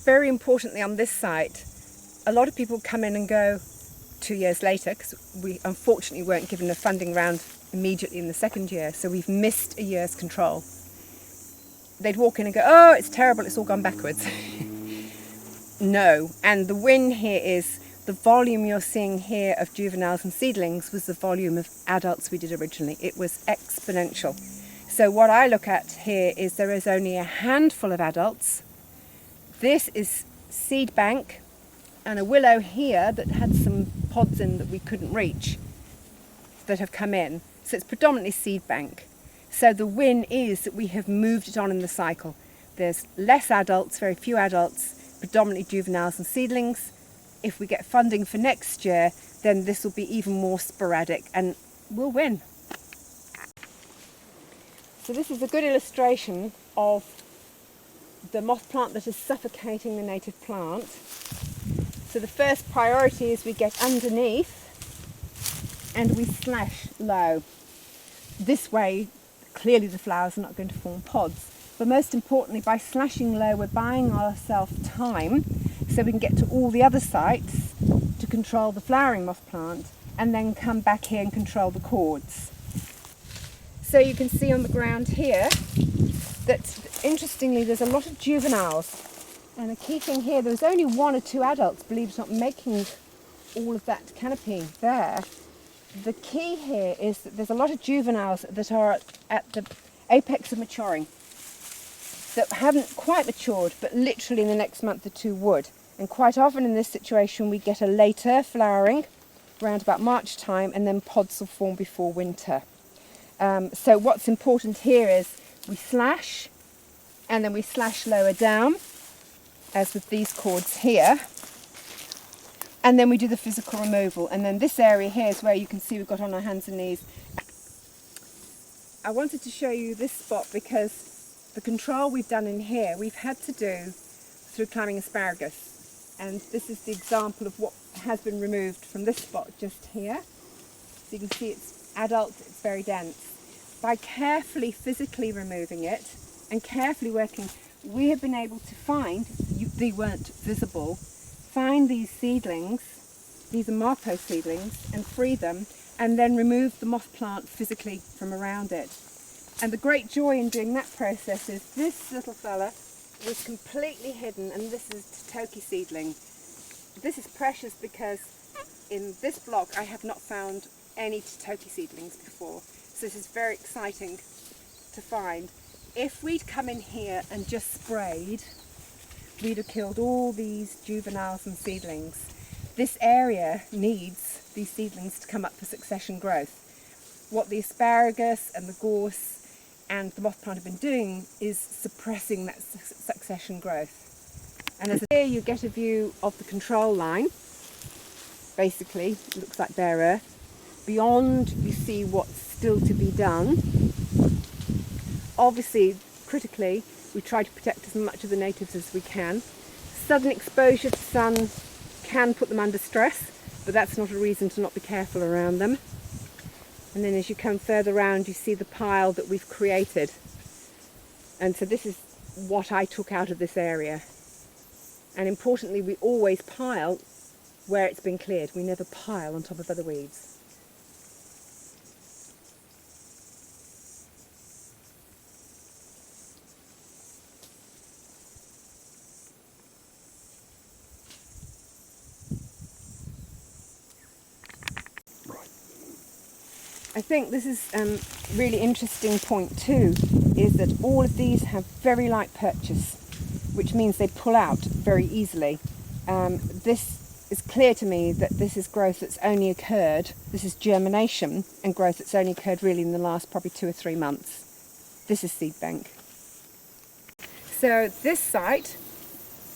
very importantly on this site, a lot of people come in and go 2 years later, because we unfortunately weren't given a funding round immediately in the second year, so we've missed a year's control. They'd walk in and go, oh, it's terrible, it's all gone backwards. No, and the win here is the volume you're seeing here of juveniles and seedlings was the volume of adults we did originally. It was exponential. So what I look at here is there is only a handful of adults. This is seed bank and a willow here that had some pods in that we couldn't reach that have come in. So it's predominantly seed bank. So the win is that we have moved it on in the cycle. There's less adults, very few adults, predominantly juveniles and seedlings. If we get funding for next year, then this will be even more sporadic and we'll win. So this is a good illustration of the moth plant that is suffocating the native plant. So the first priority is we get underneath and we slash low. This way, clearly the flowers are not going to form pods. But most importantly, by slashing low, we're buying ourselves time so we can get to all the other sites to control the flowering moth plant and then come back here and control the cords. So you can see on the ground here that, interestingly, there's a lot of juveniles. And the key thing here, there was only 1 or 2 adults, believe it or not, making all of that canopy there. The key here is that there's a lot of juveniles that are at the apex of maturing, that haven't quite matured, but literally in the next month or 2 would. And quite often in this situation we get a later flowering, around about March time, and then pods will form before winter. So what's important here is we slash, and then we slash lower down, as with these cords here. And then we do the physical removal. And then this area here is where you can see we've got on our hands and knees. I wanted to show you this spot because the control we've done in here, we've had to do through climbing asparagus. And this is the example of what has been removed from this spot just here. So you can see it's adult, it's very dense. By carefully physically removing it and carefully working, we have been able to find, they weren't visible, find these seedlings, these are Marco seedlings, and free them, and then remove the moth plant physically from around it. And the great joy in doing that process is this little fella was completely hidden, and this is Toki seedling. This is precious because in this block I have not found any Toki seedlings before, so this is very exciting to find. If we'd come in here and just sprayed, we'd have killed all these juveniles and seedlings. This area needs these seedlings to come up for succession growth. What the asparagus and the gorse and the moth plant have been doing is suppressing that succession growth. And as here you get a view of the control line. Basically, it looks like bare earth. Beyond, you see what's still to be done. Obviously, critically, we try to protect as much of the natives as we can. Sudden exposure to sun can put them under stress, but that's not a reason to not be careful around them. And then as you come further around, you see the pile that we've created. And so this is what I took out of this area. And importantly, we always pile where it's been cleared. We never pile on top of other weeds. I think this is a really interesting point too, is that all of these have very light purchase, which means they pull out very easily. This is clear to me that this is growth that's only occurred, this is germination and growth that's only occurred really in the last probably 2 or 3 months. This is seed bank. So this site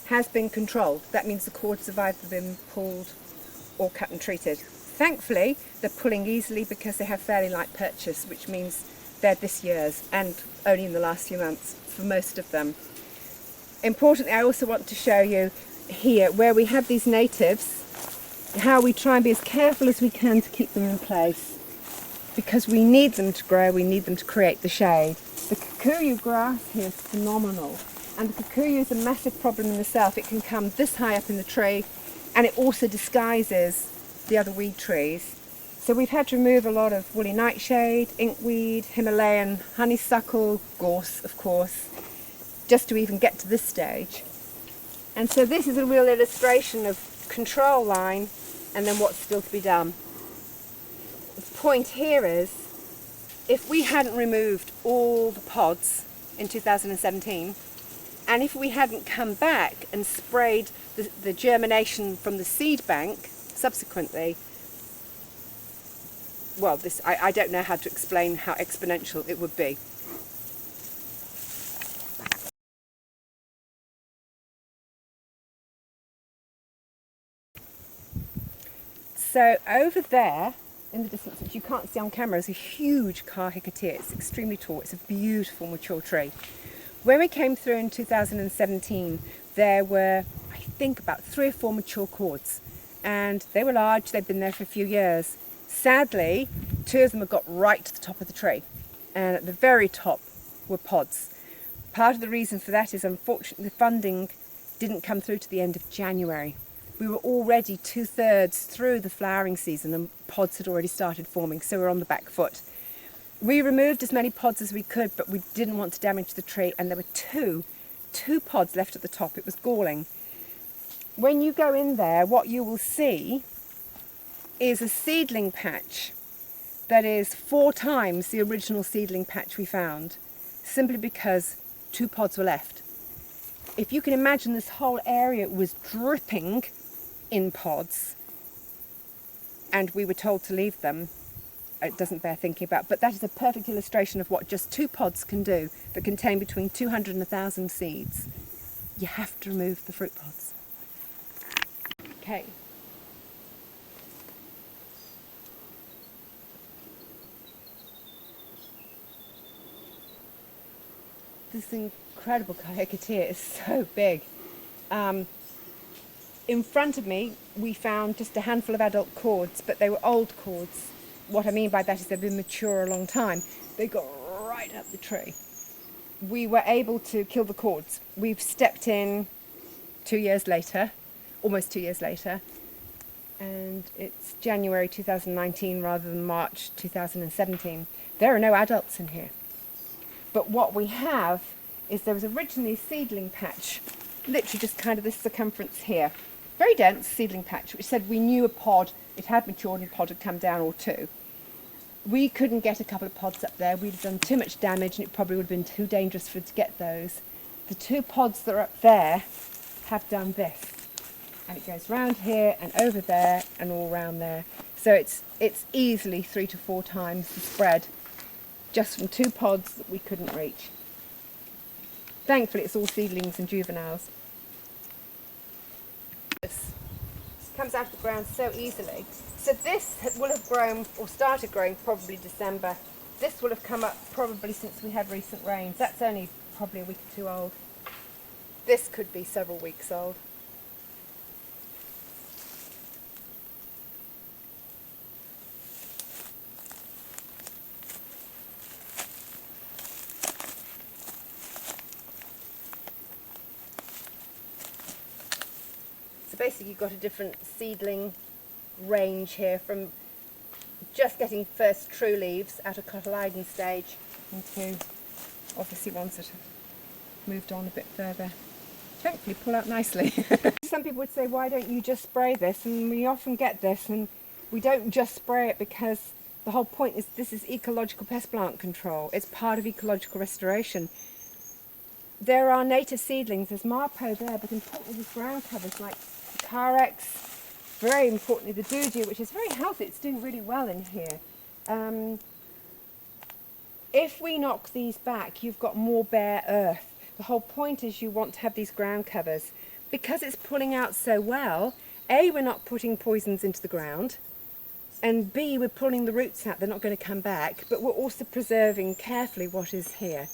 has been controlled. That means the cords have either been pulled or cut and treated. Thankfully, they're pulling easily because they have fairly light purchase, which means they're this year's and only in the last few months for most of them. Importantly, I also want to show you here where we have these natives, how we try and be as careful as we can to keep them in place, because we need them to grow, we need them to create the shade. The kikuyu grass here is phenomenal. And the kikuyu is a massive problem in the south. It can come this high up in the tree, and it also disguises the other weed trees. So we've had to remove a lot of woolly nightshade, inkweed, Himalayan honeysuckle, gorse of course, just to even get to this stage. And so this is a real illustration of control line and then what's still to be done. The point here is, if we hadn't removed all the pods in 2017, and if we hadn't come back and sprayed the germination from the seed bank subsequently, well, I don't know how to explain how exponential it would be. So over there, in the distance, which you can't see on camera, is a huge Kahikatea. It's extremely tall. It's a beautiful mature tree. When we came through in 2017, there were, I think, about 3 or 4 mature cords, and they were large. They'd been there for a few years. Sadly, 2 of them had got right to the top of the tree, and at the very top were pods. Part of the reason for that is, unfortunately, the funding didn't come through to the end of January. We were already 2/3 through the flowering season and pods had already started forming, so we're on the back foot. We removed as many pods as we could, but we didn't want to damage the tree, and there were two pods left at the top. It was galling. When you go in there, what you will see is a seedling patch that is 4 times the original seedling patch we found, simply because 2 pods were left. If you can imagine, this whole area was dripping in pods, and we were told to leave them. It doesn't bear thinking about, but that is a perfect illustration of what just 2 pods can do that contain between 200 and 1,000 seeds. You have to remove the fruit pods. Okay. This incredible Kahikatea is so big. In front of me, we found just a handful of adult cords, but they were old cords. What I mean by that is they've been mature a long time. They got right up the tree. We were able to kill the cords. We've stepped in 2 years later, almost 2 years later, and it's January 2019 rather than March 2017. There are no adults in here. But what we have is, there was originally a seedling patch, literally just kind of this circumference here. Very dense seedling patch, which said we knew a pod, it had matured and a pod had come down, or 2. We couldn't get a couple of pods up there. We'd have done too much damage, and it probably would have been too dangerous for us to get those. The 2 pods that are up there have done this. And it goes round here and over there and all round there. So it's easily 3 to 4 times the spread, just from 2 pods that we couldn't reach. Thankfully, it's all seedlings and juveniles. This comes out of the ground so easily. So this will have grown, or started growing, probably December. This will have come up probably since we had recent rains. That's only probably a week or 2 old. This could be several weeks old. So basically you've got a different seedling range here, from just getting first true leaves out of cotyledon stage into obviously ones that have moved on a bit further. Hopefully pull out nicely. Some people would say, why don't you just spray this? And we often get this, and we don't just spray it because the whole point is this is ecological pest plant control. It's part of ecological restoration. There are native seedlings, there's Marpo there, but importantly there's ground covers like the Carex, very importantly the Dudia, which is very healthy. It's doing really well in here. If we knock these back, you've got more bare earth. The whole point is you want to have these ground covers. Because it's pulling out so well, A, we're not putting poisons into the ground, and B, we're pulling the roots out. They're not going to come back, but we're also preserving carefully what is here.